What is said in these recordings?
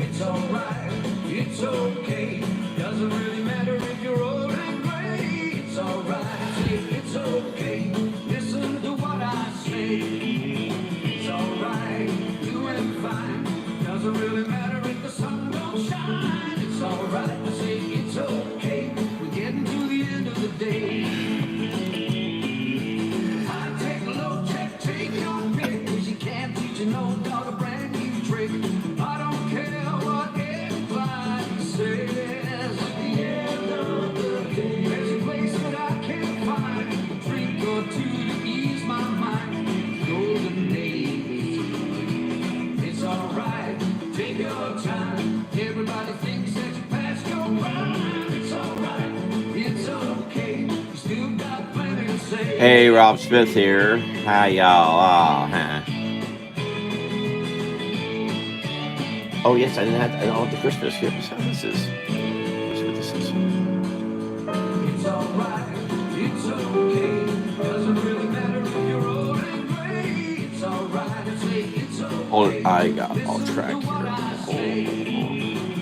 It's alright, it's okay. Doesn't really matter if you're old and gray. It's alright, say it's okay. Listen to what I say. It's alright, doing fine. Doesn't really matter if the sun don't shine. It's alright to say it's okay. We're getting to the end of the day. I take a low check, take your pick. 'Cause you can't teach an old dog a brand new trick. I don't care what anybody says. At the end of the day, there's a place that I can't find. A drink or two to ease my mind. Golden days. It's alright, take your time. Everybody thinks that you passed your prime. It's alright, it's okay. You still got plenty to say. Hey, Rob Smith here. Hi, y'all. Oh, yes, I don't have the Christmas here. So this is. Here's what this is. It's alright, it's okay. Doesn't really matter if you're old and gray. It's alright to say it's okay. Oh, I got all tracked here.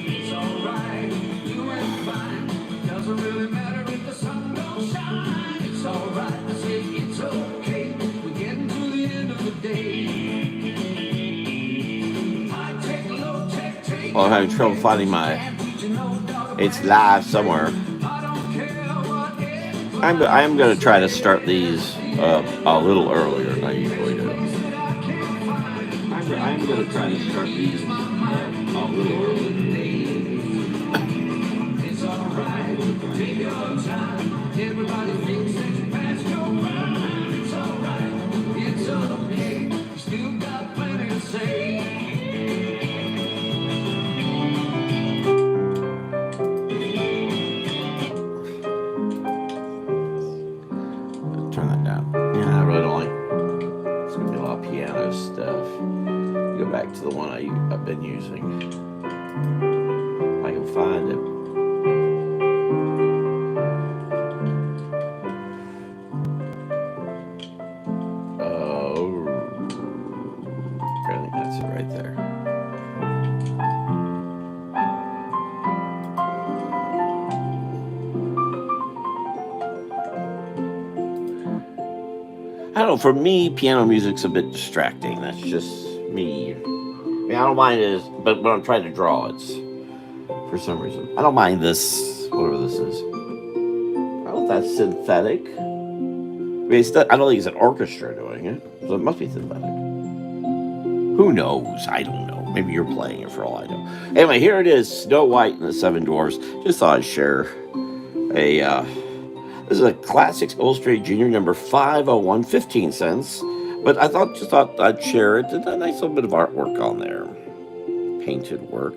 It's alright, doing fine. Doesn't really matter if the sun don't shine. It's alright to say it's okay. We're getting to the end of the day. I take a low check, take Well, I'm having trouble finding my. It's live somewhere. I'm going to try to start these a little earlier than I usually do. I'm going to try to start these a little earlier. It's alright, take your time. Everybody thinks that you passed your prime. It's alright, it's okay. You still got plenty to say. Turn that down. Yeah, I really don't like. It's gonna be a lot of piano stuff. Go back to the one I've been using. If I can find it. Oh, I think that's it right there. I don't know, for me, piano music's a bit distracting. That's just me. I mean, I don't mind it, but when I'm trying to draw, it's, for some reason, I don't mind this, whatever this is. I don't know if that's synthetic. I mean, I don't think it's an orchestra doing it, so it must be synthetic. Who knows? I don't know. Maybe you're playing it for all I know. Anyway, here it is, Snow White and the Seven Dwarfs. Just thought I'd share this is a Classics Illustrated Junior number 501, 15 cents. But I just thought I'd share it. A nice little bit of artwork on there. Painted work.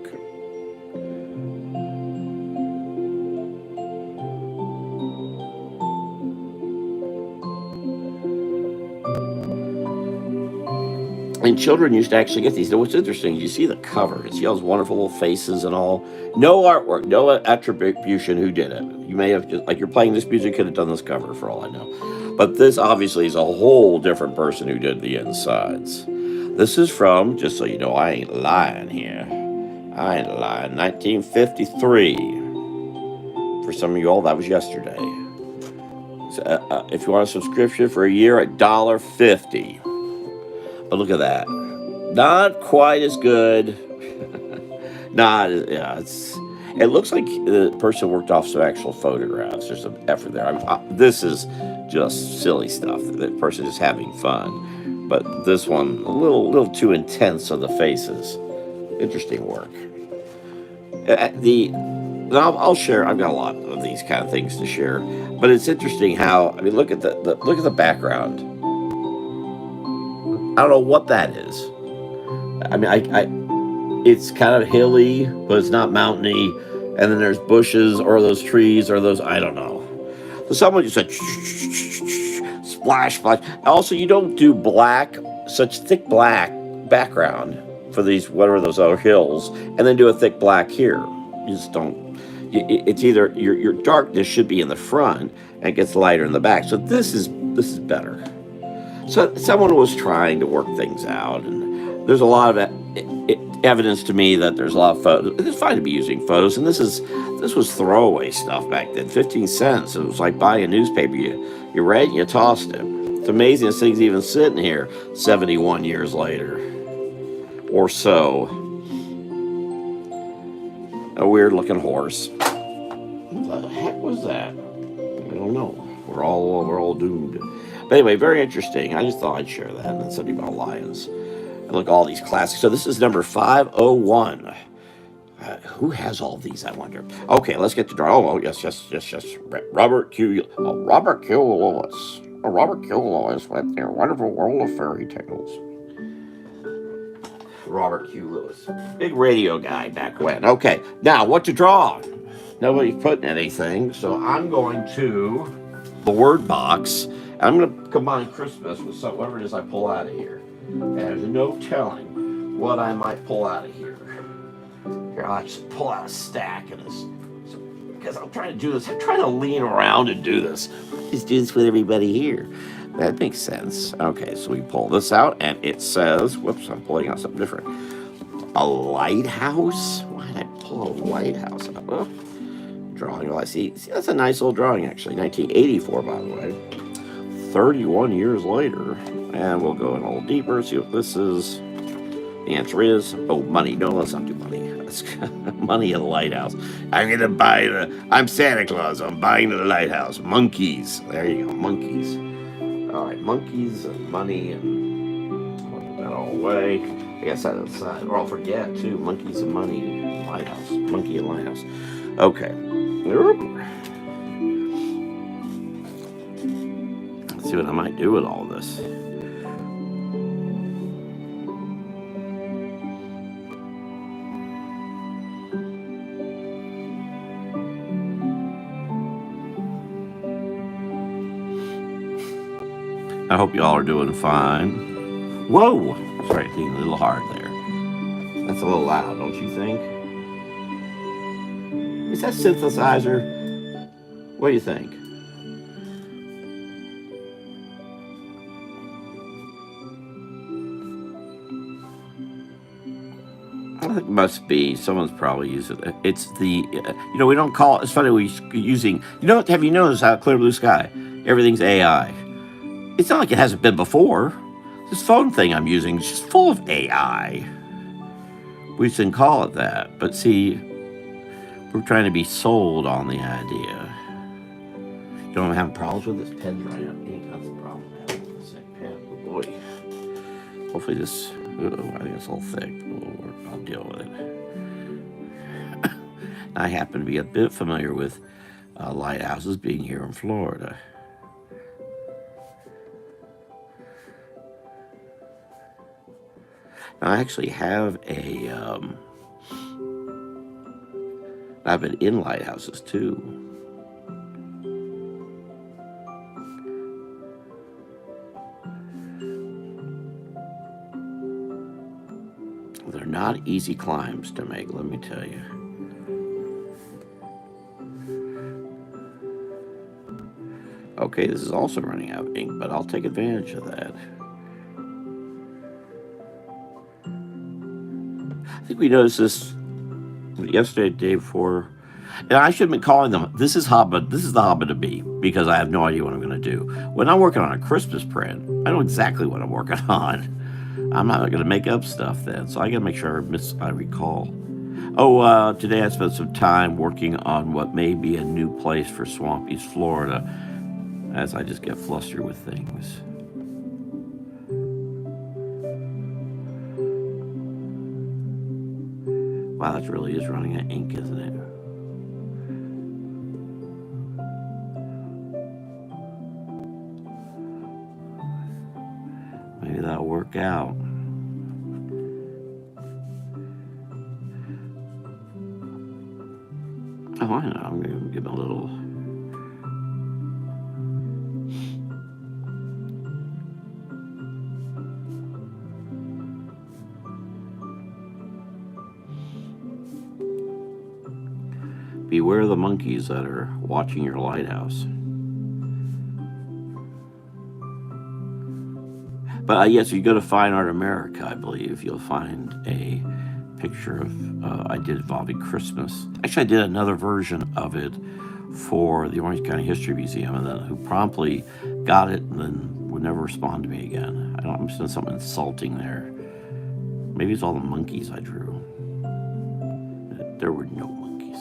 And children used to actually get these. Now, what's interesting is you see the cover. You see all those wonderful little faces and all. No artwork, no attribution who did it. You may have just, like you're playing this music, could have done this cover for all I know. But this obviously is a whole different person who did the insides. This is from, just so you know, I ain't lying here. I ain't lying. 1953. For some of you all, that was yesterday. So, if you want a subscription for a year, $1.50. But look at that. Not quite as good. It looks like the person worked off some actual photographs. There's some effort there. This is just silly stuff. The person is having fun. But this one, a little too intense on the faces. Interesting work. I'll share. I've got a lot of these kind of things to share. But it's interesting how, I mean, look at the background. I don't know what that is. I mean, it's kind of hilly, but it's not mountainy. And then there's bushes or those trees or those, I don't know. So someone just said, splash, splash. Also, you don't do such thick black background for these, whatever those other hills, and then do a thick black here. You just don't. It's either your darkness should be in the front and it gets lighter in the back. So this is better. So someone was trying to work things out, and there's a lot of evidence to me that there's a lot of photos. It's fine to be using photos, and this was throwaway stuff back then. 15 cents. It was like buying a newspaper. You read it, you tossed it. It's amazing this thing's even sitting here 71 years later or so. A weird looking horse. What the heck was that? I don't know. We're all doomed. But anyway, very interesting. I just thought I'd share that. And then something about lions. And look, all these classics. So this is number 501. Who has all these, I wonder? Okay, let's get to draw. Oh, yes. Robert Q. Robert Q. Lewis. Robert Q. Lewis with their wonderful world of fairy tales. Robert Q. Lewis. Big radio guy back when. Okay, now what to draw? Nobody's putting anything, so I'm going to the word box. I'm going to combine Christmas with whatever it is I pull out of here. And there's no telling what I might pull out of here. Here, I'll just pull out a stack of this. Because I'm trying to do this. I'm trying to lean around and do this. Just do this with everybody here. That makes sense. Okay, so we pull this out, and it says, whoops, I'm pulling out something different. A lighthouse? Why did I pull a lighthouse out? Well, drawing. Well, I see, that's a nice little drawing, actually. 1984, by the way. 31 years later. And we'll go in a little deeper, see what this is. The answer is, money. No, let's not do money. Let's money at the lighthouse. I'm Santa Claus. I'm buying the lighthouse. Monkeys. There you go, monkeys. All right, monkeys and money, and I'll put that all away. I guess that aside, or I'll forget too. Monkeys and money, lighthouse. Monkey and lighthouse. Okay. Let's see what I might do with all this. I hope y'all are doing fine. Whoa! Sorry, being a little hard there. That's a little loud, don't you think? Is that synthesizer? What do you think? I think it must be. Someone's probably using it. It's the, we don't call it, it's funny, we're using, have you noticed how clear blue sky? Everything's AI. It's not like it hasn't been before. This phone thing I'm using is just full of AI. We shouldn't call it that. But see, we're trying to be sold on the idea. You know, I'm having problems with this pen drying up ink. That's the problem I'm having with this pen. Oh boy. Hopefully this, I think it's a little thick. I'll deal with it. I happen to be a bit familiar with lighthouses being here in Florida. I actually have I've been in lighthouses too. They're not easy climbs to make, let me tell you. Okay, this is also running out of ink, but I'll take advantage of that. I think we noticed this yesterday, the day before. And I shouldn't be calling them, this is the Hobbit to be, because I have no idea what I'm going to do. When I'm working on a Christmas print, I know exactly what I'm working on. I'm not going to make up stuff then, so I got to make sure I recall. Today I spent some time working on what may be a new place for Swampy's Florida, as I just get flustered with things. Wow, that really is running out of ink, isn't it? Maybe that'll work out. Oh, I know. I'm going to give it a little. Beware the monkeys that are watching your lighthouse. But yes, you go to Fine Art America, I believe you'll find a picture of I did involving Christmas. Actually, I did another version of it for the Orange County History Museum, and then who promptly got it and then would never respond to me again. I don't. I'm saying something insulting there. Maybe it's all the monkeys I drew. There were no monkeys.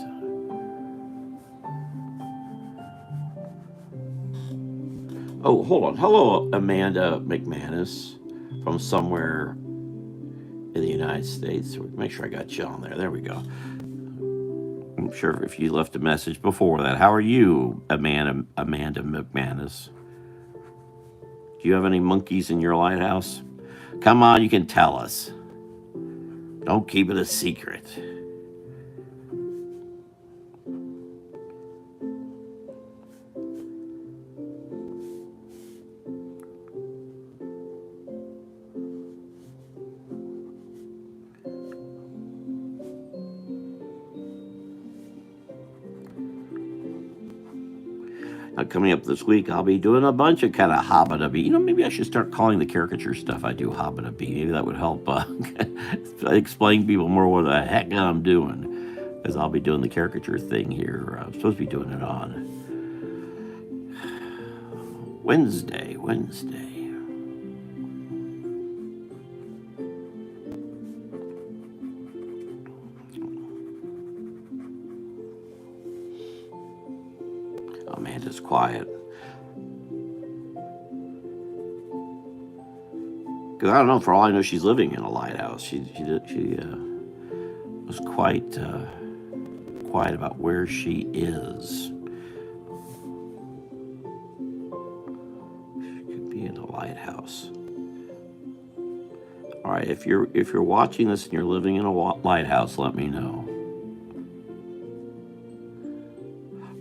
Oh, hold on. Hello, Amanda McManus from somewhere in the United States. Make sure I got you on there. There we go. I'm sure if you left a message before that. How are you, Amanda McManus? Do you have any monkeys in your lighthouse? Come on, you can tell us. Don't keep it a secret. Coming up this week, I'll be doing a bunch of kind of hobby. Maybe I should start calling the caricature stuff I do hobby. Maybe that would help explain to people more what the heck I'm doing. Because I'll be doing the caricature thing here. I'm supposed to be doing it on Wednesday. Amanda's quiet. Because I don't know. For all I know, she's living in a lighthouse. She was quite quiet about where she is. She could be in a lighthouse. All right. If you're watching this and you're living in a lighthouse, let me know.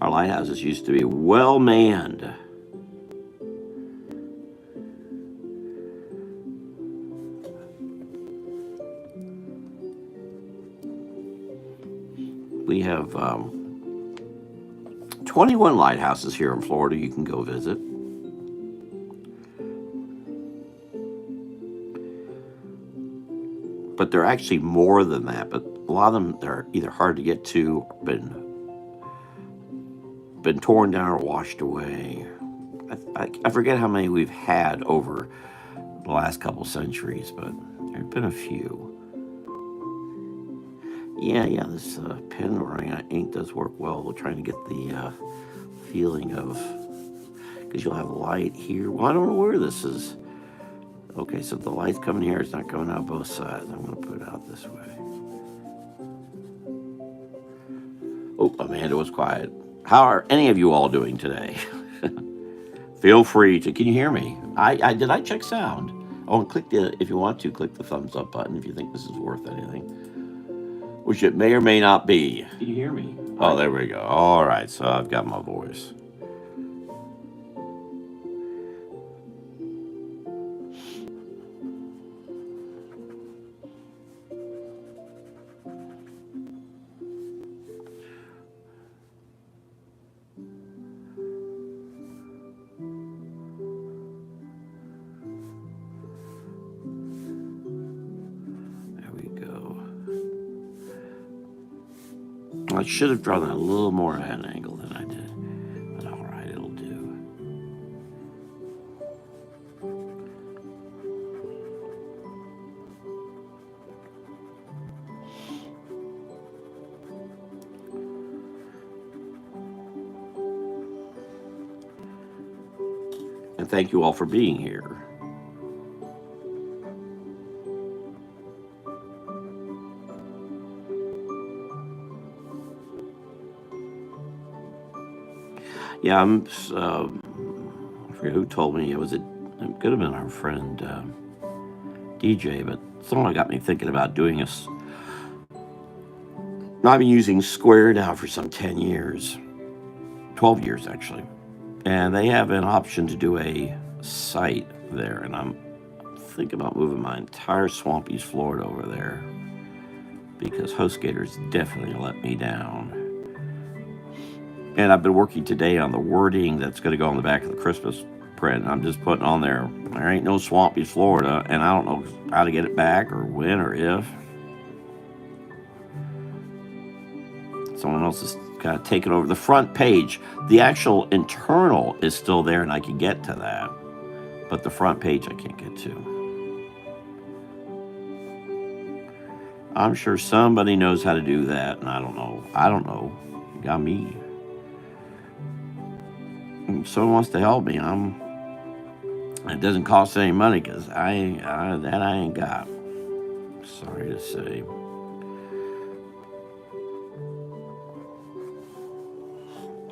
Our lighthouses used to be well manned. We have 21 lighthouses here in Florida you can go visit. But there are actually more than that. But a lot of them are either hard to get to, or been torn down or washed away. I forget how many we've had over the last couple centuries, but there have been a few. Yeah, this pen running out of ink does work well. We're trying to get the feeling of, because you'll have light here. Well, I don't know where this is. Okay, so the light's coming here. It's not coming out both sides. I'm going to put it out this way. Oh, Amanda was quiet. How are any of you all doing today? Feel free to. Can you hear me? I did I check sound? Oh, and if you want to, click the thumbs up button if you think this is worth anything. Which it may or may not be. Can you hear me? Oh, there we go. All right, so I've got my voice. I should have drawn that a little more at an angle than I did, but all right, it'll do. And thank you all for being here. Yeah, I forget who told me. It could have been our friend DJ, but someone got me thinking about doing this. I've been using Square now for some 10 years, 12 years actually. And they have an option to do a site there. And I'm thinking about moving my entire Swampy's Florida over there because HostGator's definitely let me down. And I've been working today on the wording that's going to go on the back of the Christmas print. I'm just putting on there ain't no Swampy Florida, and I don't know how to get it back or when or if. Someone else is kind of taking over the front page. The actual internal is still there, and I can get to that, but the front page I can't get to. I'm sure somebody knows how to do that, and I don't know. You got me. If someone wants to help me, it doesn't cost any money because I ain't got. Sorry to say.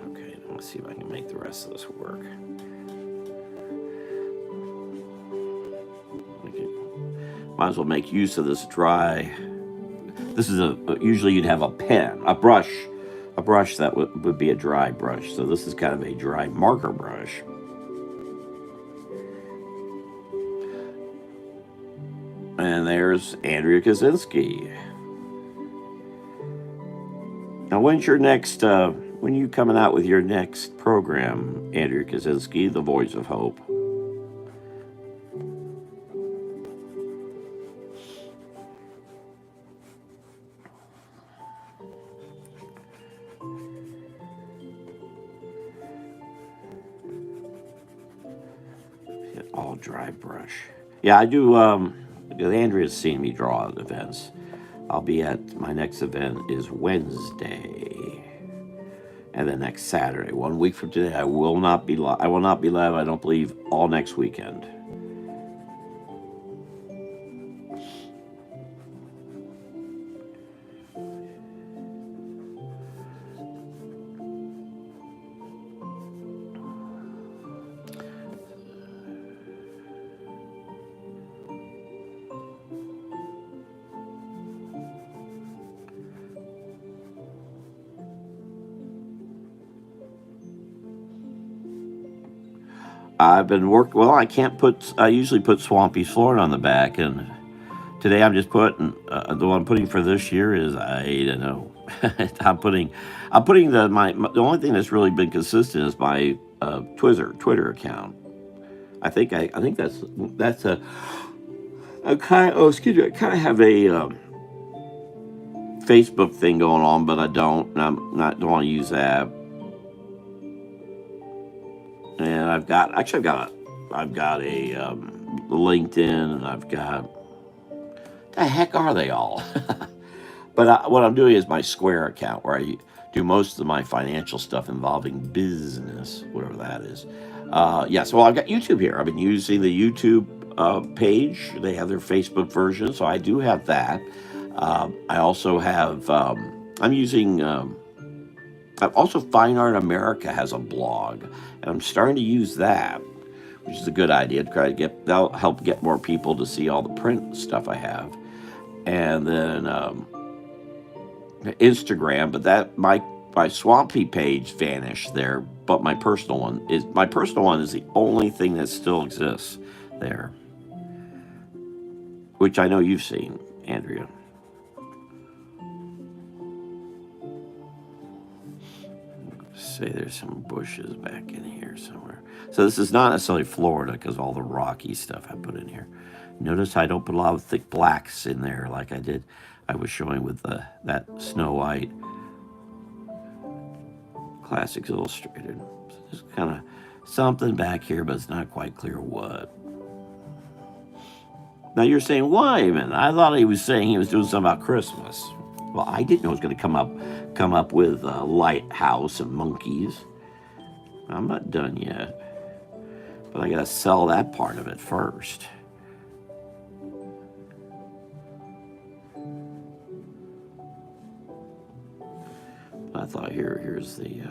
Okay, let's see if I can make the rest of this work. Okay. Might as well make use of this dry. This is usually you'd have a pen, a brush that would be a dry brush. So this is kind of a dry marker brush. And there's Andrea Kaczynski. Now, when's your next? When are you coming out with your next program, Andrea Kaczynski, the Voice of Hope? All dry brush. Yeah, I do. Andrea's seen me draw at events. I'll be at my next event is Wednesday, and then next Saturday, 1 week from today, I will not be live. I will not be live. I don't believe all next weekend. I've been working. Well, I can't put. I usually put Swampy Florida on the back, and today I'm just putting the one I'm putting for this year is I don't know. I'm putting the only thing that's really been consistent is my Twitter account. I think that's a kind. Oh, excuse me. I kind of have a Facebook thing going on, but I don't. And don't want to use that. And I've got a LinkedIn, and I've got the heck are they all? But what I'm doing is my Square account where I do most of my financial stuff involving business, whatever that is. Yes, well, I've got YouTube here. I've been using the YouTube page. They have their Facebook version, so I do have that. I also have. I'm using. Also, Fine Art America has a blog, and I'm starting to use that, which is a good idea to try to that'll help get more people to see all the print stuff I have. And then Instagram, but that my Swampy page vanished there, but my personal one is the only thing that still exists there, which I know you've seen, Andrea. Say there's some bushes back in here somewhere. So this is not necessarily Florida because all the rocky stuff I put in here. Notice I don't put a lot of thick blacks in there like I was showing with that Snow White Classics Illustrated. So there's kind of something back here, but it's not quite clear what. Now you're saying, why a minute? I thought he was saying he was doing something about Christmas. Well, I didn't know it was going to come up with a lighthouse and monkeys. I'm not done yet, but I got to sell that part of it first. I thought here's the.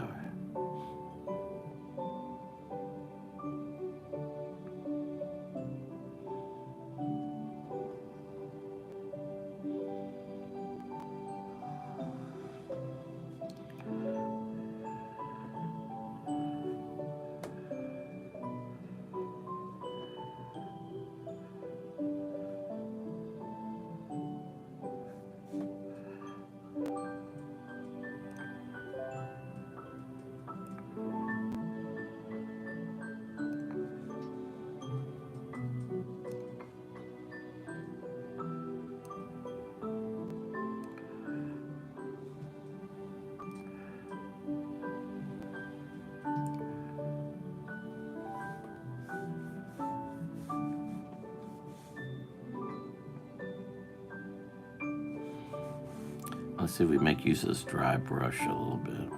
Let's see if we make use of this dry brush a little bit.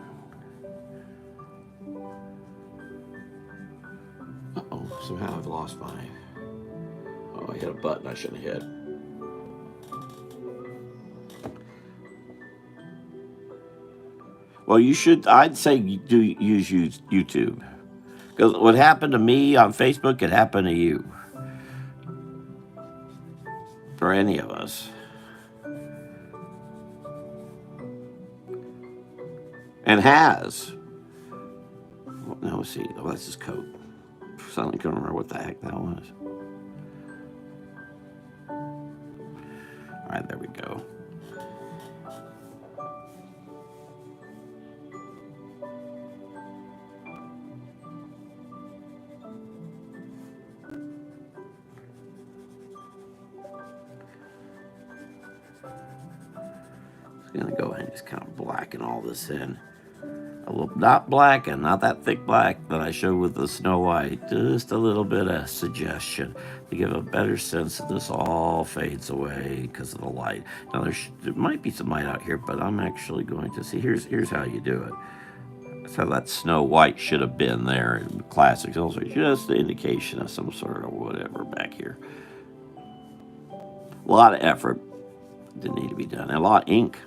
Uh-oh, somehow I've lost my... Oh, I hit a button I shouldn't have hit. Well, you should, I'd say use YouTube. Because what happened to me on Facebook could happen to you. Or any of us. And has. No, see, oh, that's his coat. Suddenly couldn't remember what the heck that was. All right, there we go. I'm gonna go ahead and just kind of blacken all this in. A little, not black and not that thick black that I showed with the Snow White. Just a little bit of suggestion to give a better sense that this all fades away because of the light. Now there might be some light out here, but I'm actually going to see. Here's how you do it. That's how that Snow White should have been there in classics. Also, just the indication of some sort of whatever back here. A lot of effort didn't need to be done. And a lot of ink.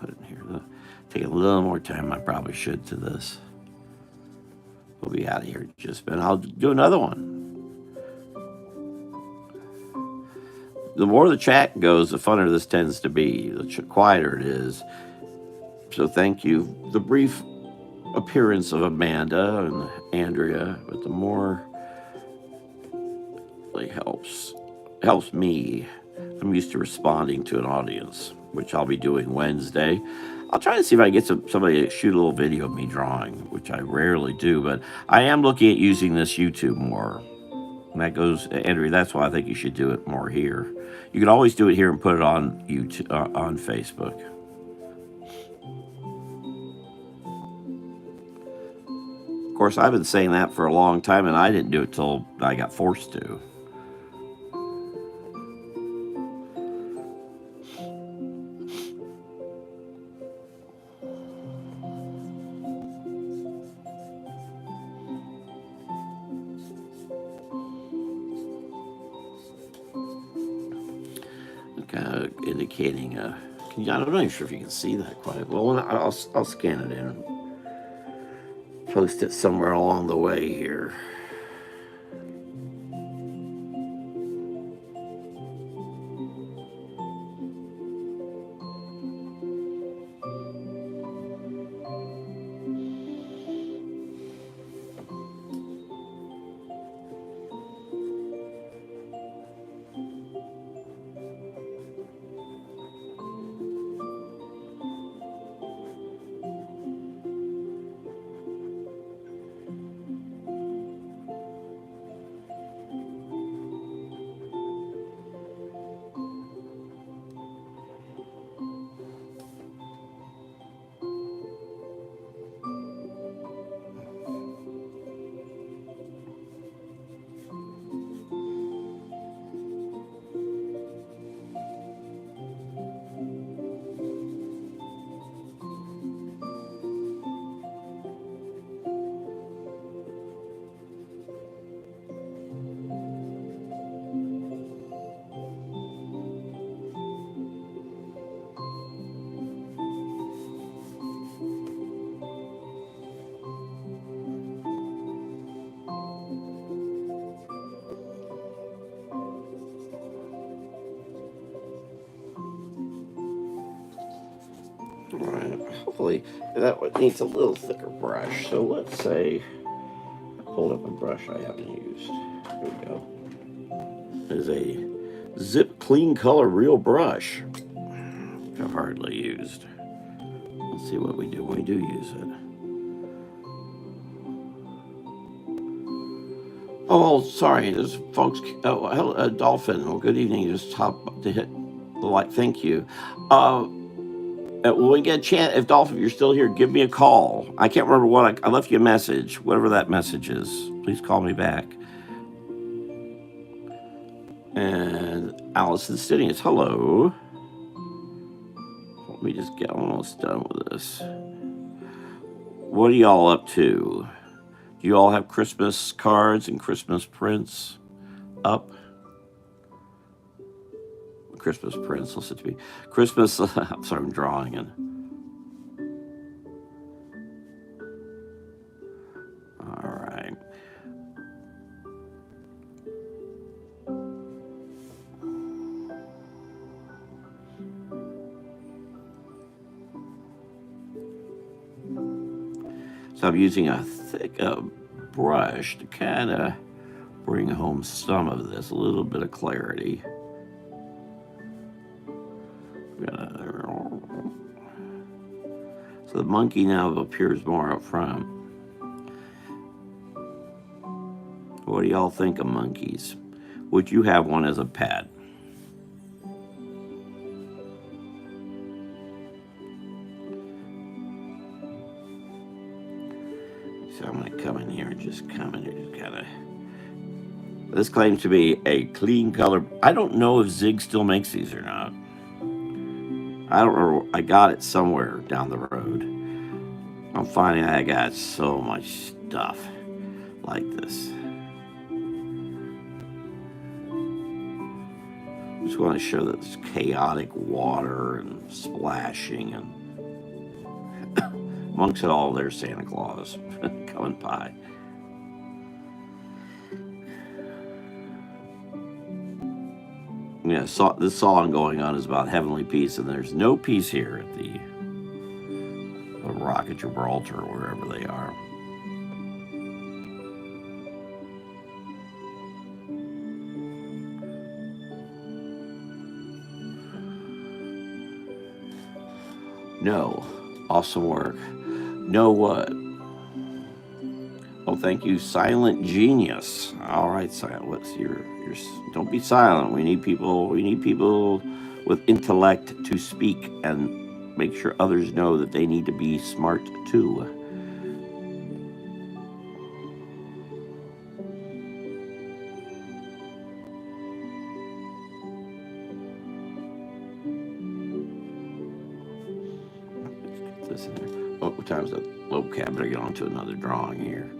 Put it in here. Take a little more time. I probably should to this. We'll be out of here just a minute. I'll do another one. The more the chat goes, the funner this tends to be. The quieter it is. So thank you. The brief appearance of Amanda and Andrea, but the more really helps me. I'm used to responding to an audience, which I'll be doing Wednesday. I'll try to see if I can get somebody to shoot a little video of me drawing, which I rarely do, but I am looking at using this YouTube more. And that goes, Andrea, that's why I think you should do it more here. You can always do it here and put it on YouTube, on Facebook. Of course, I've been saying that for a long time, and I didn't do it till I got forced to. Indicating, I'm not even sure if you can see that quite well. I'll scan it in and post it somewhere along the way here. Alright, hopefully that one needs a little thicker brush. So let's say, hold up a brush I haven't used. Here we go. There's a Zip Clean Color Real Brush, which I've hardly used. Let's see what we do when we do use it. Oh, sorry, there's folks. Oh, hello, Dolphin. Well, good evening. Just hop to hit the like. Thank you. When we get a chance, if Dolphin, you're still here, give me a call. I can't remember what I left you a message, whatever that message is. Please call me back. And Allison Stinnings. Hello. Let me just get almost done with this. What are y'all up to? Do you all have Christmas cards and Christmas prints up? Christmas prints, listen to me. Christmas, I'm sorry, I'm drawing in. All right. So I'm using a thick brush to kind of bring home some of this, a little bit of clarity. So the monkey now appears more up front. What do y'all think of monkeys? Would you have one as a pet? So I'm going to come in here and just come in here and kind of... This claims to be a clean color. I don't know if Zig still makes these or not. I don't know. I got it somewhere down the road. I'm finding I got so much stuff like this. I just want to show this chaotic water and splashing and amongst it all, there's Santa Claus coming by. Yeah, this song going on is about heavenly peace, and there's no peace here at the Rock at Gibraltar or wherever they are. No. Awesome work. No what? Oh, thank you, Silent Genius. All right, Silent. What's your? Don't be silent. We need people. We need people with intellect to speak and make sure others know that they need to be smart too. Let's get this in there. Oh, what time's that? Okay, I better get on to another drawing here.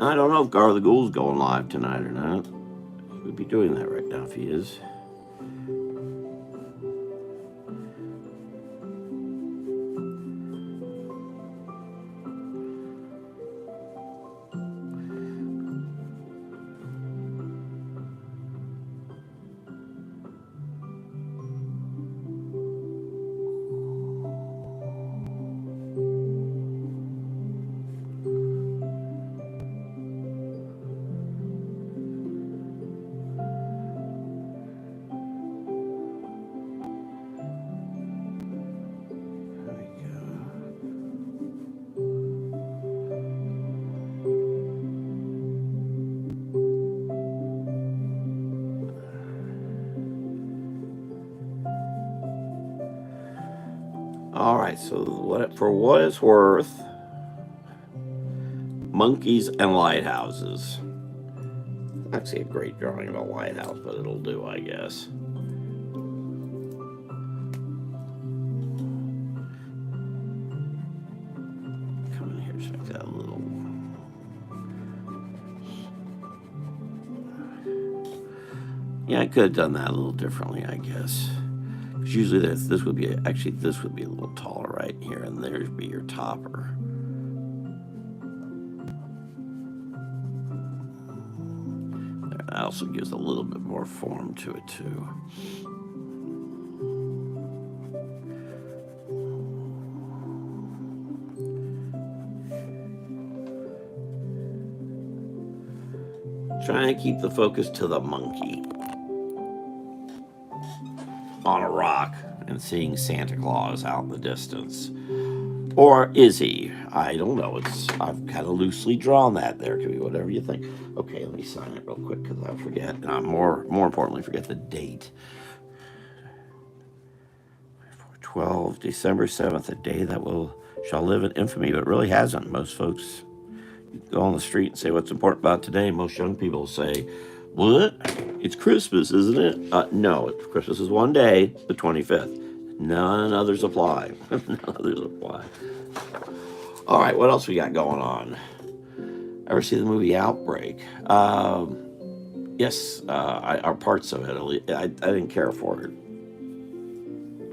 I don't know if Gar the Ghoul's going live tonight or not. We'd be doing that right now if he is. All right, so for what it's worth, monkeys and lighthouses. Actually, a great drawing of a lighthouse, but it'll do, I guess. Come in here, just make that a little. Yeah, I could have done that a little differently, I guess. Because usually this would be a little taller right here, and there'd be your topper. That also gives a little bit more form to it too. Trying to keep the focus to the monkey. on a rock and seeing Santa Claus out in the distance. Or is he? I don't know. I've kind of loosely drawn that there. Could be whatever you think. Okay, let me sign it real quick because I forget. And I more importantly forget the date. 12 December 7th, a day that shall live in infamy, but really hasn't. Most folks go on the street and say what's important about today. Most young people say, "What? It's Christmas, isn't it?" No, Christmas is one day, the 25th. None others apply. None others apply. All right, what else we got going on? Ever see the movie Outbreak? Yes, are parts of it. I didn't care for it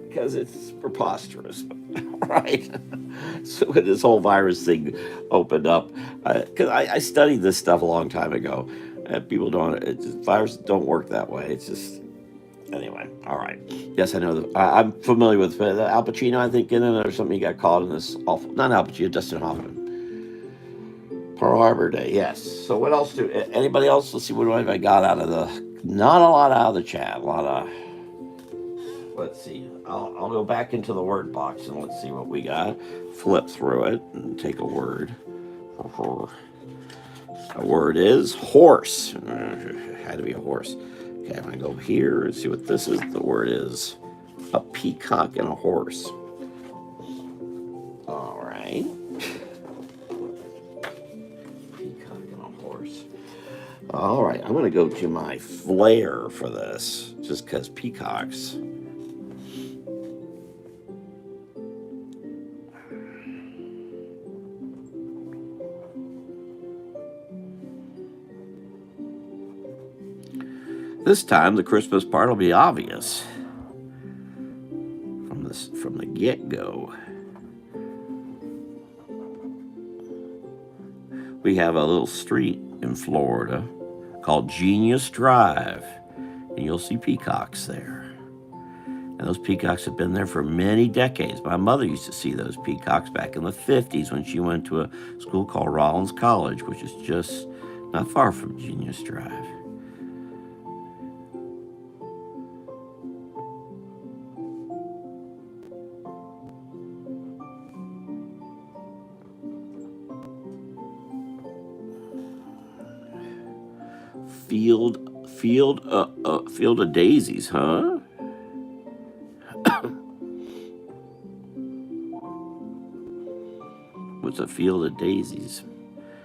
because it's preposterous, right? So when this whole virus thing opened up, because I studied this stuff a long time ago, and people viruses don't work that way. It's just anyway. All right. Yes, I know. I'm familiar with Al Pacino. I think in it or something. He got caught in this awful. Not Al Pacino, Dustin Hoffman. Pearl Harbor Day. Yes. So what else anybody else? Let's see what I got out of the. Not a lot out of the chat. A lot of. Let's see. I'll go back into the word box and let's see what we got. Flip through it and take a word. A word is horse. Had to be a horse. Okay, I'm going to go here and see what this is. The word is a peacock and a horse. All right. Peacock and a horse. All right, I'm going to go to my flair for this, just because peacocks. This time, the Christmas part will be obvious from the get-go. We have a little street in Florida called Genius Drive, and you'll see peacocks there. And those peacocks have been there for many decades. My mother used to see those peacocks back in the 50s when she went to a school called Rollins College, which is just not far from Genius Drive. Field of daisies, huh? What's a field of daisies?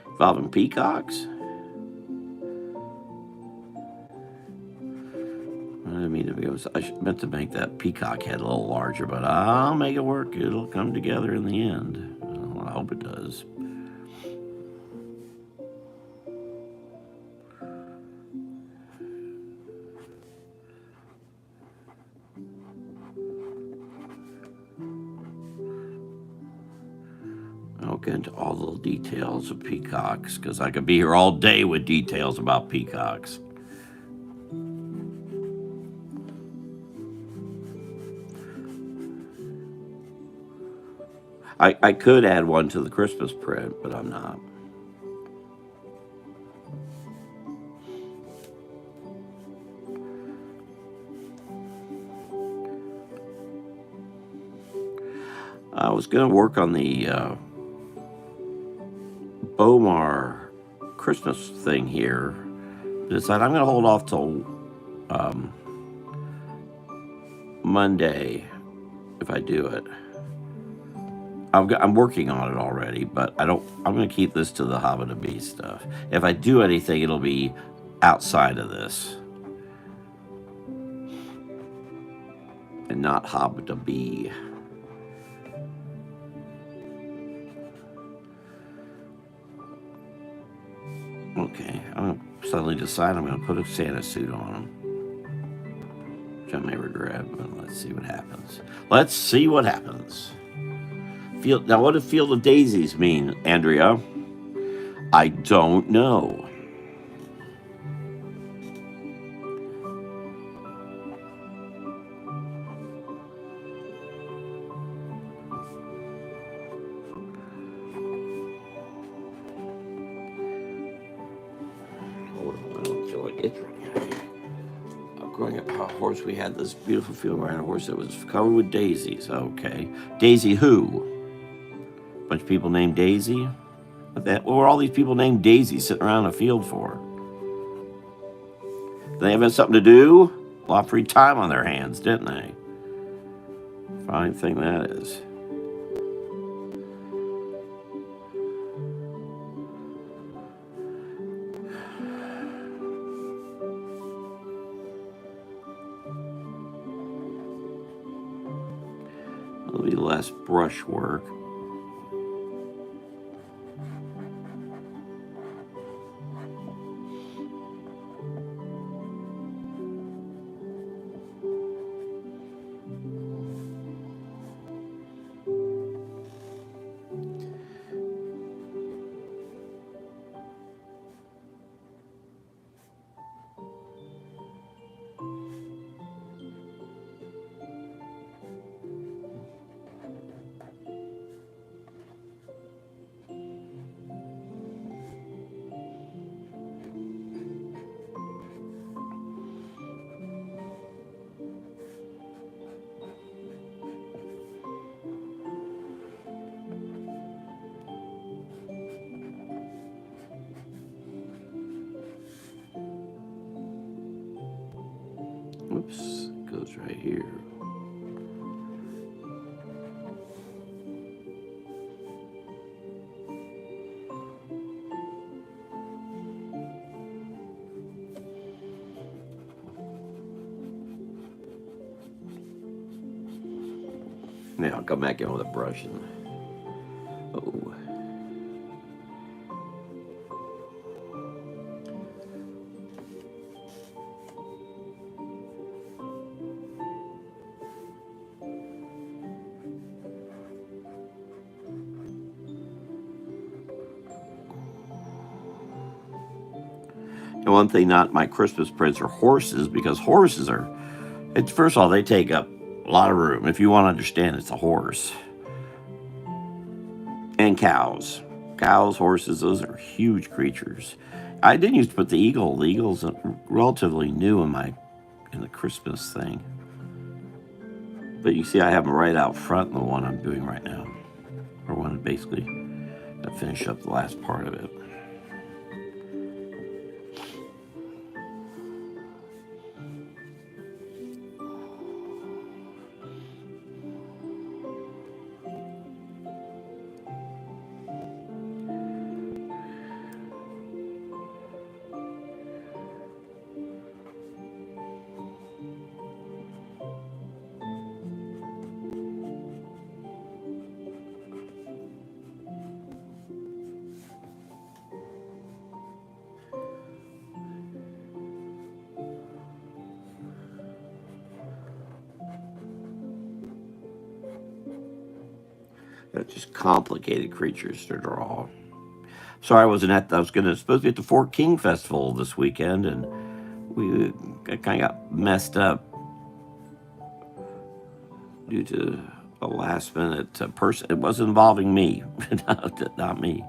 Involving peacocks? I mean, I meant to make that peacock head a little larger, but I'll make it work. It'll come together in the end. Well, I hope it does. I'll get into all the details of peacocks because I could be here all day with details about peacocks. I could add one to the Christmas print, but I'm not. I was going to work on the Bomar Christmas thing here. Decided I'm going to hold off till Monday if I do it. I'm working on it already, but I'm going to keep this to the Hobbit to Bee stuff. If I do anything, it'll be outside of this and not Hobbit to Bee. Okay, I'm going to suddenly decide I'm going to put a Santa suit on him, which I may regret, but let's see what happens. Let's see what happens. Now, what does Field of Daisies mean, Andrea? I don't know. growing up, a horse, we had this beautiful field where I had a horse that was covered with daisies. Okay. Daisy who? Bunch of people named Daisy? What were all these people named Daisy sitting around a field for? They have something to do? A lot of free time on their hands, didn't they? Fine thing that is. It'll be less brush work. Oops, it goes right here. Now I'll come back in with a brush and oh. And one thing, not my Christmas presents are horses, because horses are, it's, first of all, they take up a lot of room. If you want to understand, it's a horse. And cows. Cows, horses, those are huge creatures. I didn't used to put the eagle. The eagle's relatively new in the Christmas thing. But you see I have them right out front in the one I'm doing right now. Or one basically to finish up the last part of it. They're just complicated creatures to draw. Sorry, I wasn't at. I was supposed to be at the Fort King Festival this weekend, and we kind of got messed up due to a last minute person. It was involving me, not me.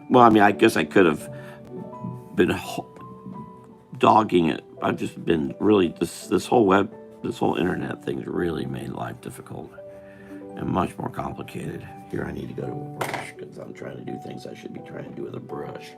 Well, I mean, I guess I could have been dogging it. I've just been really this whole internet thing's really made life difficult and much more complicated. Here, I need to go to a brush because I'm trying to do things I should be trying to do with a brush.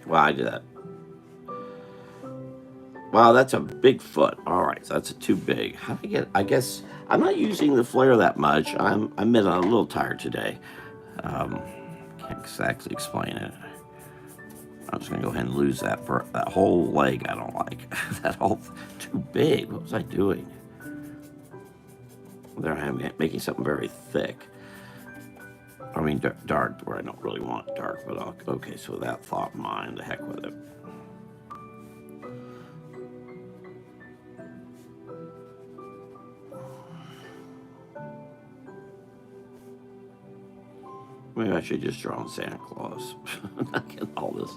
Well, I did that. Wow, that's a big foot. All right, so that's too big. How do I get? I guess I'm not using the flare that much. I'm a little tired today. Um, can't exactly explain it. I'm just gonna go ahead and lose that whole leg. I don't like that whole too big. What was I doing? There I am making something very thick. I mean dark, where I don't really want dark. But okay. So with that thought in mind, the heck with it. Maybe I should just draw on Santa Claus. Not getting all this.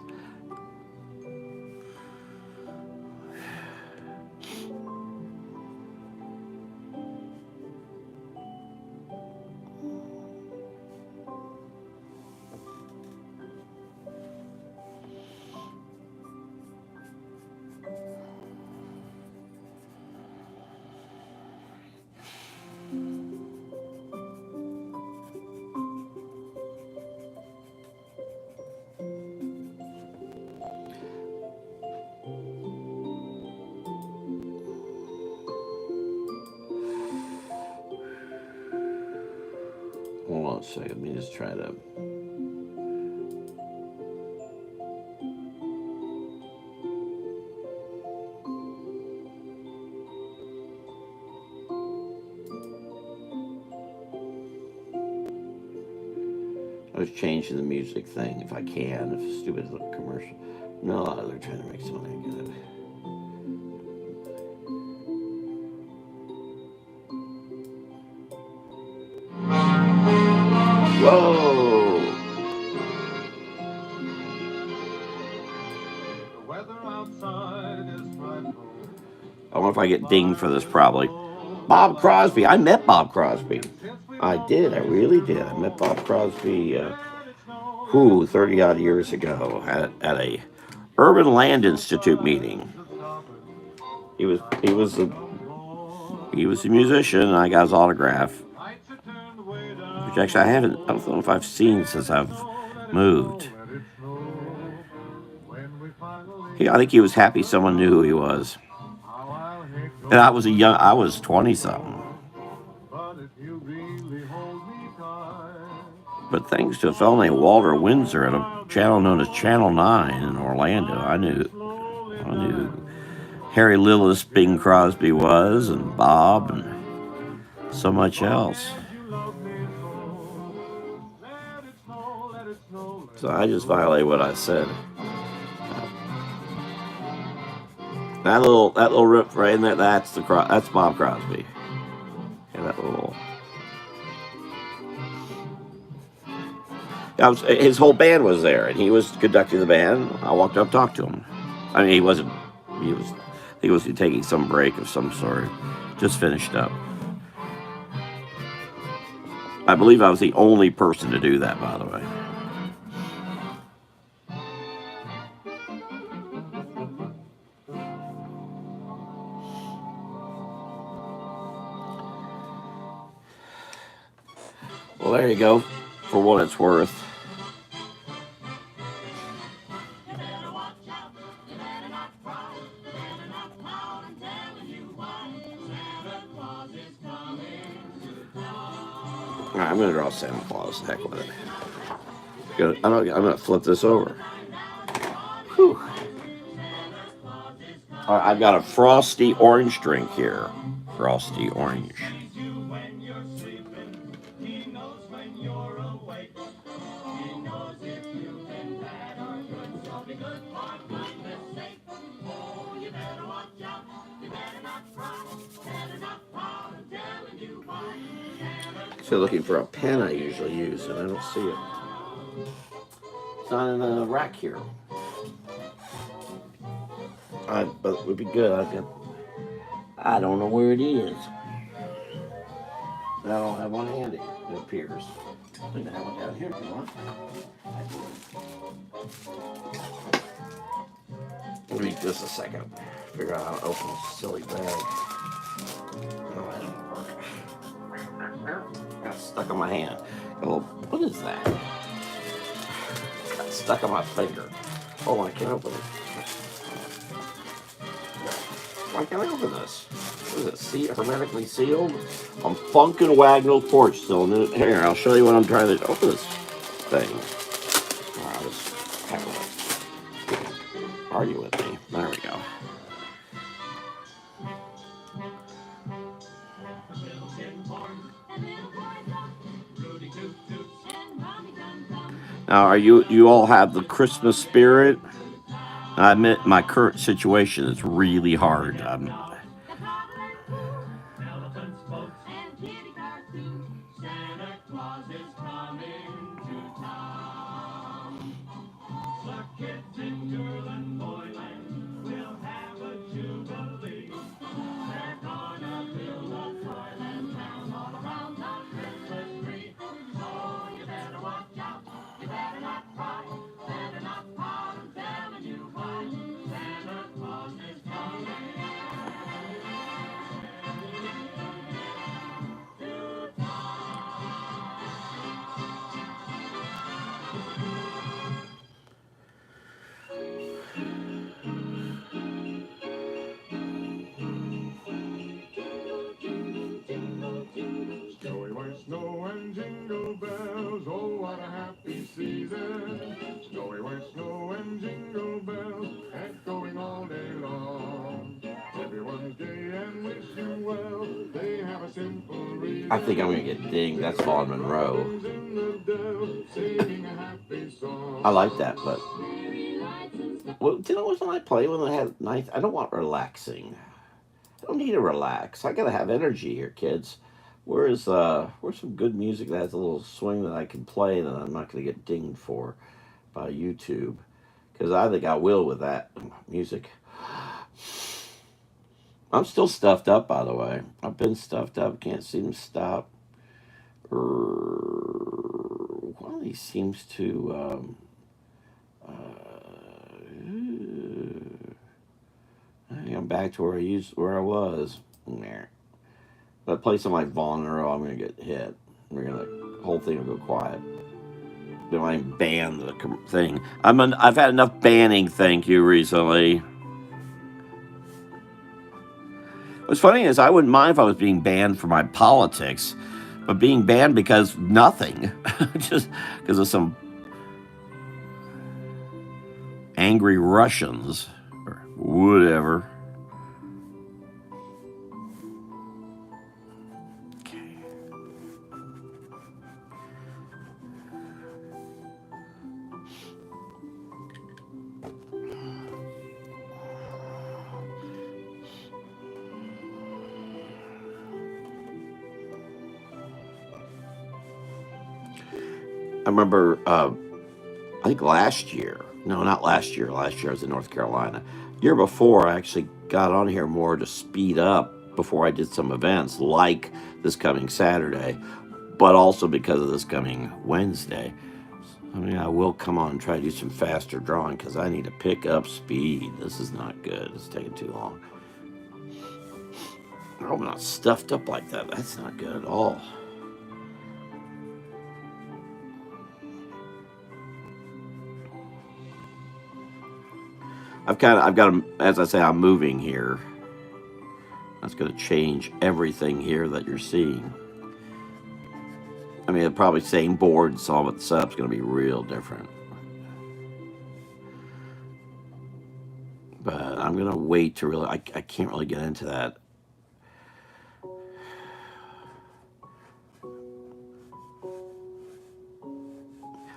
Hold on a second. Let me just try to. I was changing the music thing if I can. If it's stupid little commercial. No, they're trying to make something good. Whoa! The weather outside is frightful. I wonder if I get dinged for this probably. Bob Crosby. I met Bob Crosby. I did. I really did. I met Bob Crosby, 30 odd years ago at a Urban Land Institute meeting. He was a musician, and I got his autograph, which actually I don't know if I've seen since I've moved. I think he was happy someone knew who he was. And I was 20 something. But thanks to a fellow named Walter Windsor at a channel known as Channel 9 in Orlando, I knew who Harry Lillis, Bing Crosby was, and Bob, and so much else. So I just violated what I said. That little rip right in there, that's Bob Crosby. Yeah, that little. His whole band was there, and he was conducting the band. I walked up, talked to him. I mean, he was taking some break of some sort. Just finished up. I believe I was the only person to do that, by the way. Well, there you go, for what it's worth. All right, I'm going to draw Santa Claus. Heck with it. I'm going to flip this over. Whew. All right, I've got a frosty orange drink here. Frosty orange. So looking for a pen I usually use, and I don't see it. It's not in the rack here. But it would be good. I don't know where it is. I don't have one handy, it appears. I think I have one down here if you want. Give me just a second. Figure out how to open this silly bag. No, that didn't work. Got stuck on my hand. Oh, what is that? Got stuck on my finger. Oh, I can't open it. Why can't I open this? What is it? Hermetically sealed? I'm funkin' Wagnall torch still in it. Here, I'll show you what I'm trying to open this thing. Wow, this have to argue with me. There we go. Now, are you all have the Christmas spirit? I admit my current situation is really hard. Snowy white snow and jingle bells, oh what a happy season. Snowy white snow and jingle bells, echoing all day long. Everyone's gay and wish you well, they have a simple reason. I think I'm gonna get dinged. That's Vaughn Monroe. I like that, but well, you know what I play when I have nice? I don't want relaxing. I don't need to relax. I gotta have energy here, kids. Where's some good music that has a little swing that I can play that I'm not gonna get dinged for by YouTube? Because I think I will with that music. I'm still stuffed up, by the way. I've been stuffed up. Can't seem to stop. Well, he seems to. I'm back to where I was. If I play something like Vaughn or I'm gonna get hit. The whole thing will go quiet. They might even ban the thing. I've had enough banning. Thank you recently. What's funny is I wouldn't mind if I was being banned for my politics, but being banned because nothing, just because of some angry Russians or whatever. Okay. I remember, I think last year, no, not last year. Last year I was in North Carolina. Year before, I actually got on here more to speed up before I did some events like this coming Saturday, but also because of this coming Wednesday. I mean, I will come on and try to do some faster drawing because I need to pick up speed. This is not good. It's taking too long. I hope I'm not stuffed up like that. That's not good at all. I've got to, as I say, I'm moving here. That's going to change everything here that you're seeing. I mean, probably same board, so but the setup's going to be real different. But I'm going to wait to really, I can't really get into that.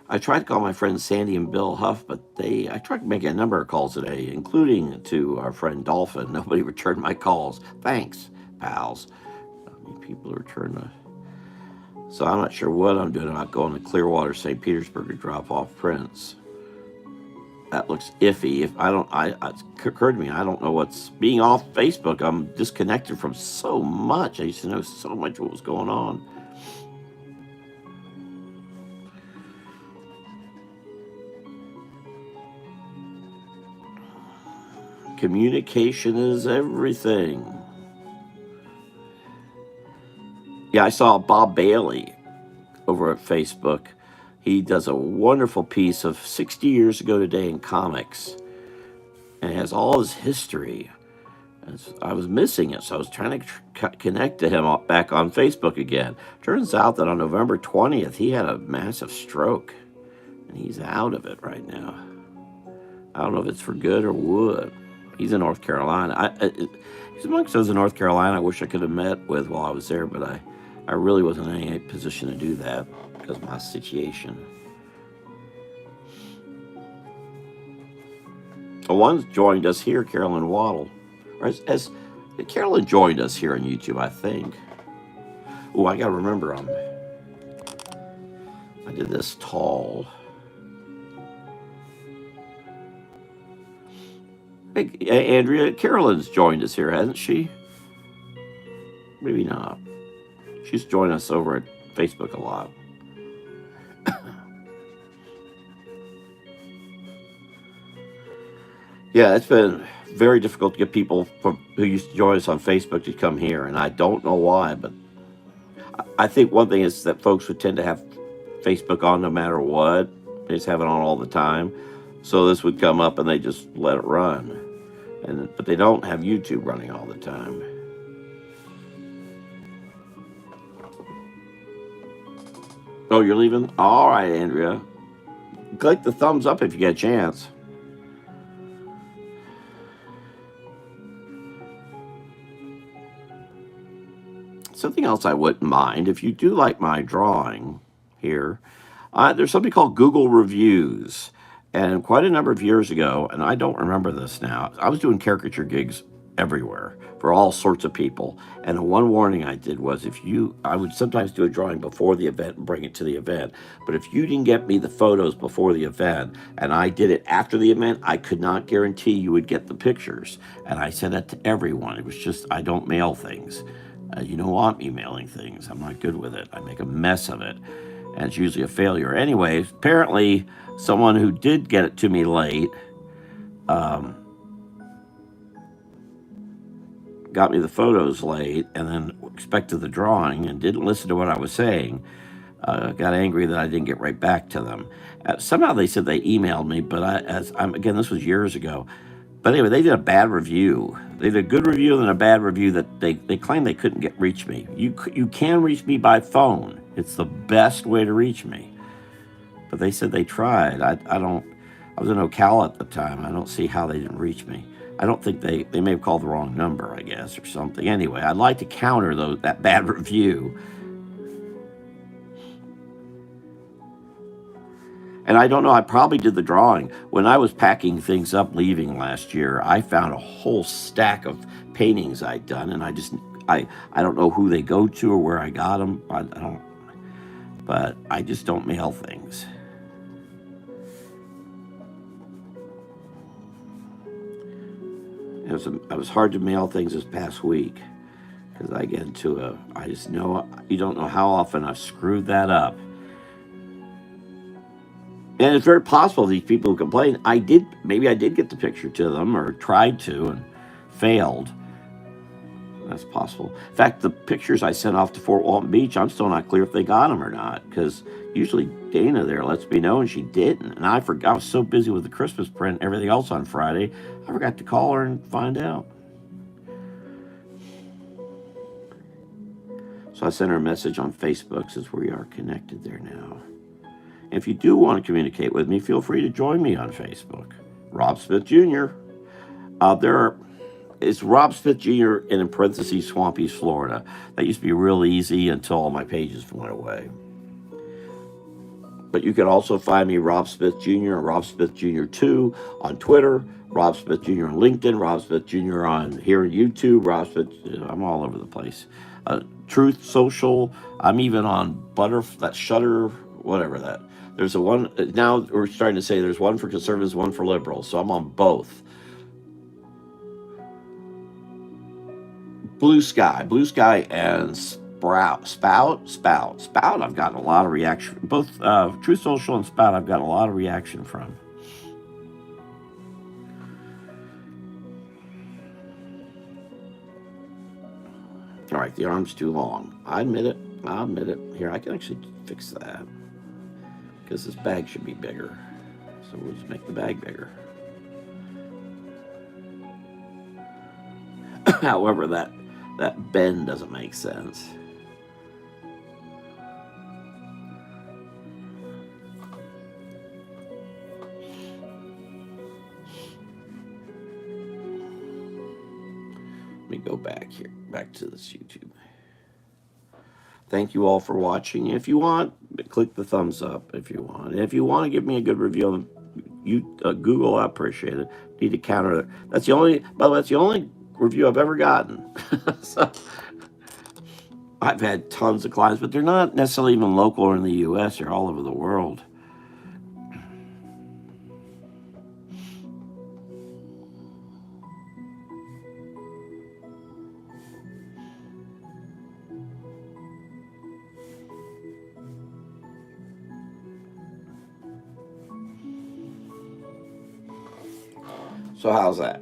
I tried to call my friends Sandy and Bill Huff, but I tried making a number of calls today, including to our friend Dolphin. Nobody returned my calls. Thanks, pals. I mean, people return the. So I'm not sure what I'm doing about going to Clearwater, St. Petersburg to drop off prints. That looks iffy. If I don't, it occurred to me, I don't know what's being off Facebook. I'm disconnected from so much. I used to know so much what was going on. Communication is everything. Yeah, I saw Bob Bailey over at Facebook. He does a wonderful piece of 60 years ago today in comics, and it has all his history. I was missing it, so I was trying to connect to him back on Facebook again. Turns out that on November 20th, he had a massive stroke, and he's out of it right now. I don't know if it's for good or what. He's in North Carolina. He's amongst those in North Carolina I wish I could have met with while I was there, but I really wasn't in any position to do that because of my situation. One joined us here, Carolyn Waddle. Or as Carolyn joined us here on YouTube, I think. Oh, I got to remember I did this tall. Hey, Andrea, Carolyn's joined us here, hasn't she? Maybe not. She's joined us over at Facebook a lot. Yeah, it's been very difficult to get people who used to join us on Facebook to come here, and I don't know why, but I think one thing is that folks would tend to have Facebook on no matter what. They just have it on all the time. So this would come up and they just let it run. But they don't have YouTube running all the time. Oh, you're leaving? All right, Andrea. Click the thumbs up if you get a chance. Something else I wouldn't mind, if you do like my drawing here, there's something called Google Reviews. And quite a number of years ago, and I don't remember this now, I was doing caricature gigs everywhere for all sorts of people. And the one warning I did was I would sometimes do a drawing before the event and bring it to the event. But if you didn't get me the photos before the event and I did it after the event, I could not guarantee you would get the pictures. And I said that to everyone. It was just, I don't mail things. You don't want me mailing things. I'm not good with it. I make a mess of it. And it's usually a failure. Anyway, apparently someone who did get it to me late got me the photos late and then expected the drawing and didn't listen to what I was saying. Got angry that I didn't get right back to them. Somehow they said they emailed me, but again, this was years ago. But anyway, they did a bad review. They did a good review and a bad review that they claimed they couldn't reach me. You can reach me by phone. It's the best way to reach me. But they said they tried. I was in Ocala at the time. I don't see how they didn't reach me. I don't think they may have called the wrong number, I guess, or something. Anyway, I'd like to counter that bad review. And I don't know, I probably did the drawing. When I was packing things up leaving last year, I found a whole stack of paintings I'd done, and I don't know who they go to or where I got them. But I just don't mail things. It was hard to mail things this past week because I get into I just know, you don't know how often I've screwed that up. And it's very possible these people who complain, maybe I did get the picture to them or tried to and failed. That's possible. In fact, the pictures I sent off to Fort Walton Beach, I'm still not clear if they got them or not, because usually Dana there lets me know, and she didn't. And I forgot. I was so busy with the Christmas print and everything else on Friday, I forgot to call her and find out. So I sent her a message on Facebook since we are connected there now. If you do want to communicate with me, feel free to join me on Facebook. Rob Smith Jr. It's Rob Smith Jr. and in parentheses, Swampy, Florida. That used to be real easy until all my pages went away. But you can also find me, Rob Smith Jr. and Rob Smith Jr. 2 on Twitter, Rob Smith Jr. on LinkedIn, Rob Smith Jr. on here on YouTube, Rob Smith, I'm all over the place. Truth Social, I'm even on that Shutter, whatever that. There's one, now we're starting to say there's one for conservatives, one for liberals, so I'm on both. Blue Sky and Spout, I've gotten a lot of reaction. Both Truth Social and Spout, I've gotten a lot of reaction from. All right, the arm's too long. I admit it. Here, I can actually fix that. because this bag should be bigger. So we'll just make the bag bigger. However, that bend doesn't make sense. Let me go back here, back to this YouTube. Thank you all for watching. If you want, click the thumbs up if you want. And if you want to give me a good review on Google, I appreciate it. Need to counter that. That's the only, by the way, that's the only review I've ever gotten. So, I've had tons of clients, but they're not necessarily even local or in the U.S. They're all over the world. So how's that?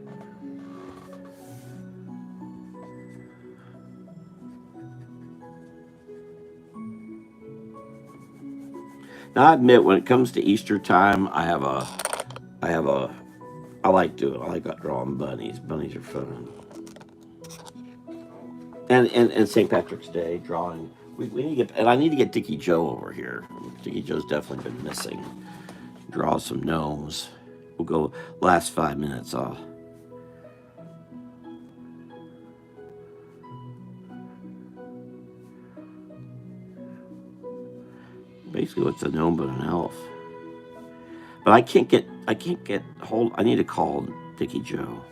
Now I admit, when it comes to Easter time, I like drawing bunnies. Bunnies are fun. And St. Patrick's Day drawing. We need to get, and I need to get Dickie Joe over here. Dickie Joe's definitely been missing. Draw some gnomes. We'll go last 5 minutes off. Basically, what's a gnome but an elf? But I can't get hold. I need to call Dickie Joe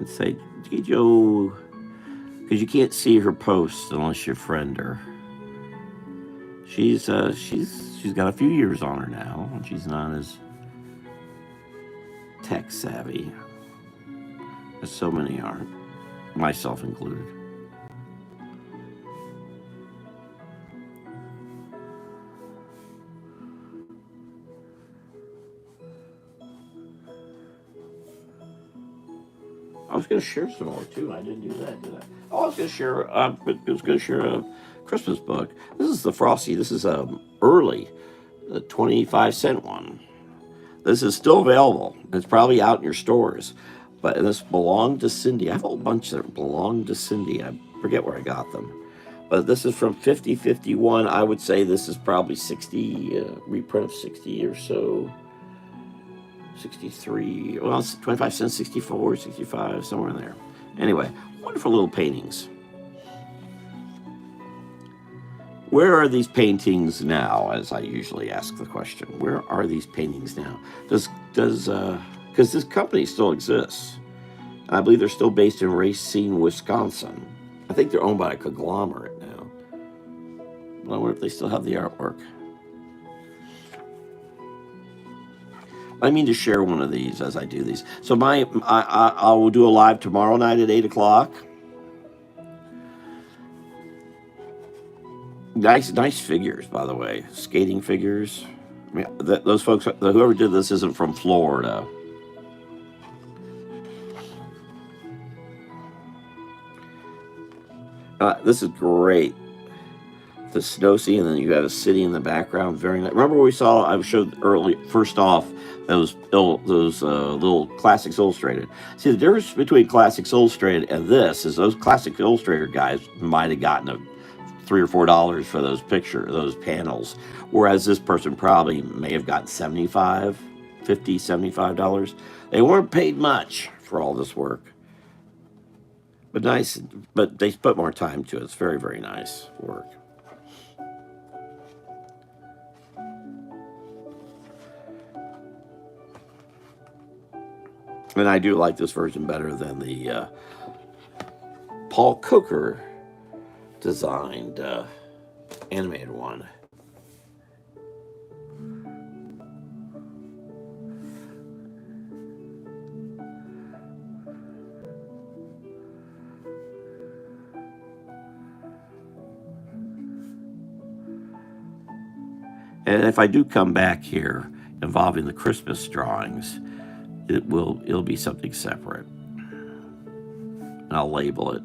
and say, Dickie Joe, because you can't see her posts unless you friend her. She's got a few years on her now, and she's not as tech savvy as so many aren't, myself included. I was going to share some more too. I didn't do that, did I? Oh, I was going to share a Christmas book. This is the Frosty. This is early, the 25-cent one. This is still available. It's probably out in your stores. But this belonged to Cindy. I have a whole bunch that belonged to Cindy. I forget where I got them. But this is from 50-51. I would say this is probably 60, reprint of 60 or so. 63, well, it's 25 cents, 64, 65, somewhere in there. Anyway, wonderful little paintings. Where are these paintings now, as I usually ask the question? Where are these paintings now? Because this company still exists. And I believe they're still based in Racine, Wisconsin. I think they're owned by a conglomerate now. But I wonder if they still have the artwork. I mean to share one of these as I do these. So I will do a live tomorrow night at 8 o'clock. Nice figures, by the way. Skating figures. I mean, those folks, whoever did this isn't from Florida. This is great. The snow scene, and then you have a city in the background. Very nice. Remember we saw? I showed early. First off, those little Classics Illustrated. See, the difference between Classics Illustrated and this is those Classics Illustrated guys might have gotten $3 or $4 for those panels, whereas this person probably may have gotten $75, $50, $75. They weren't paid much for all this work, but nice. But they put more time to it. It's very, very nice work. And I do like this version better than the Paul Coker designed animated one. And if I do come back here involving the Christmas drawings, it'll be something separate. And I'll label it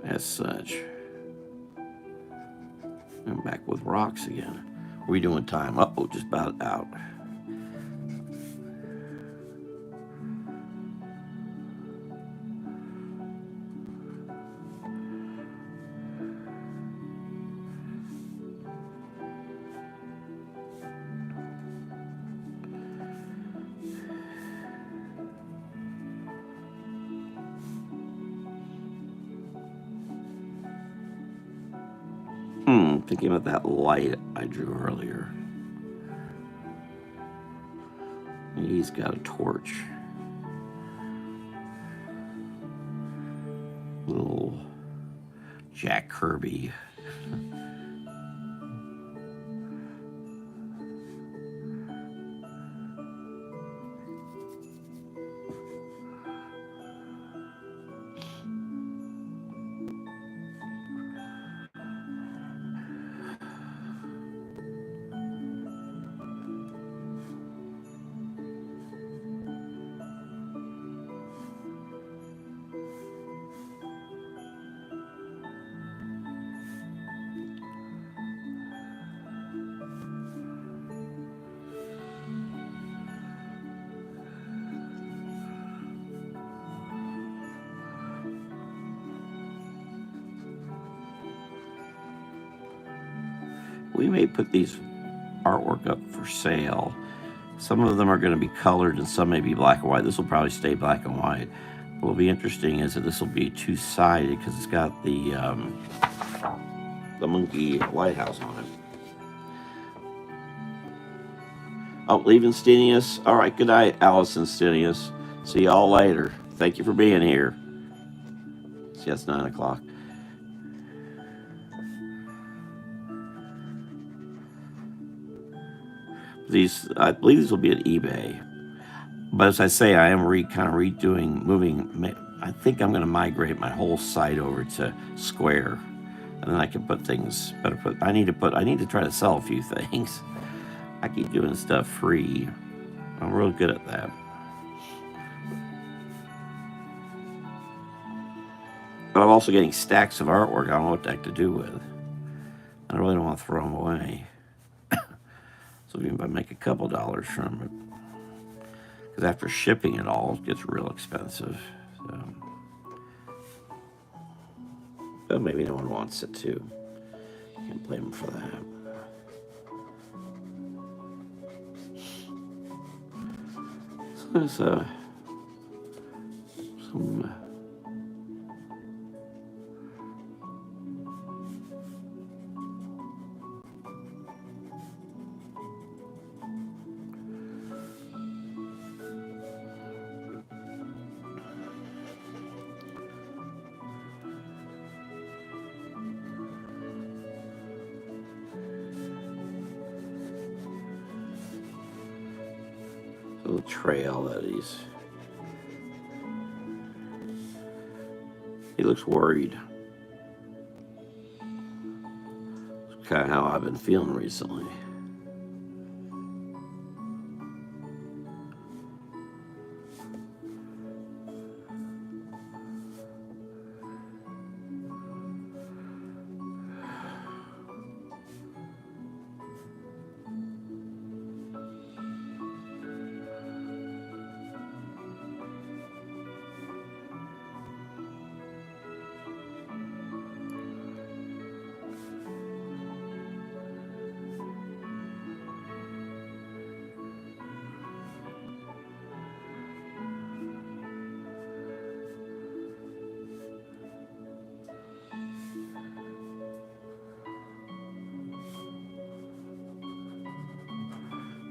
as such. I'm back with rocks again. What are we doing time? Uh-oh, just about out. Thinking about that light I drew earlier. He's got a torch. Little Jack Kirby. We may put these artwork up for sale. Some of them are going to be colored and some may be black and white. This will probably stay black and white. What will be interesting is that this will be two-sided because it's got the monkey lighthouse on it. Oh, leaving Stenius. All right, good night, Allison Stenius. See y'all later. Thank you for being here. See, it's 9 o'clock. These, I believe these will be at eBay. But as I say, I am kind of redoing, moving. I think I'm going to migrate my whole site over to Square, and then I can put things. I need to try to sell a few things. I keep doing stuff free. I'm real good at that. But I'm also getting stacks of artwork I don't know what the heck to do with. I really don't want to throw them away. So even if I make a couple dollars from it, because after shipping it all, it gets real expensive. So. But maybe no one wants it too. Can't blame them for that. So there's some. Little trail that he looks worried. It's kind of how I've been feeling recently.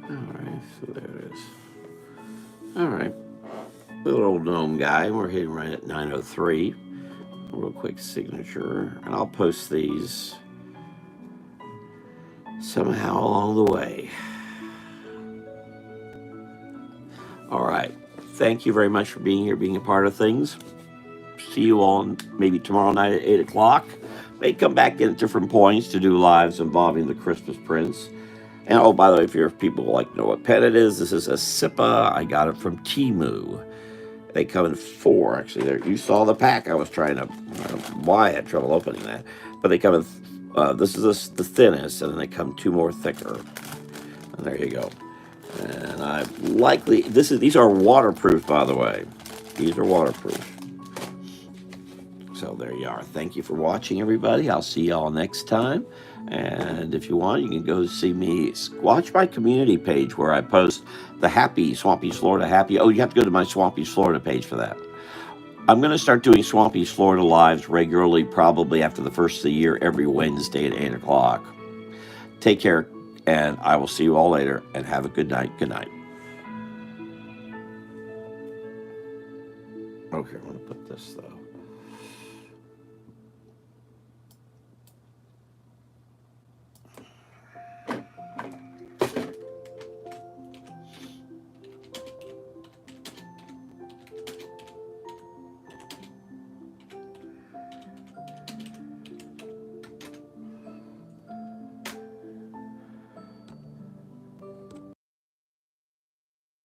Alright, so there it is. Alright. Little old gnome guy. We're hitting right at 9:03. A real quick signature. And I'll post these somehow along the way. Alright. Thank you very much for being here, being a part of things. See you all maybe tomorrow night at 8 o'clock. May come back at different points to do lives involving the Christmas Prince. And oh, by the way, if you're people who like to know what pen it is, this is a Sippa. I got it from Temu. They come in 4, actually. You saw the pack I was trying to, I don't know why I had trouble opening that. But they come in This is the thinnest, and then they come two more thicker. And there you go. And I likely these are waterproof, by the way. These are waterproof. So there you are. Thank you for watching, everybody. I'll see y'all next time. And if you want, you can go see me. Watch my community page where I post the Happy Swampy's Florida Happy. Oh, you have to go to my Swampy's Florida page for that. I'm going to start doing Swampy's Florida lives regularly, probably after the first of the year, every Wednesday at 8 o'clock. Take care, and I will see you all later, and have a good night. Good night. Okay, I'm going to put this, though.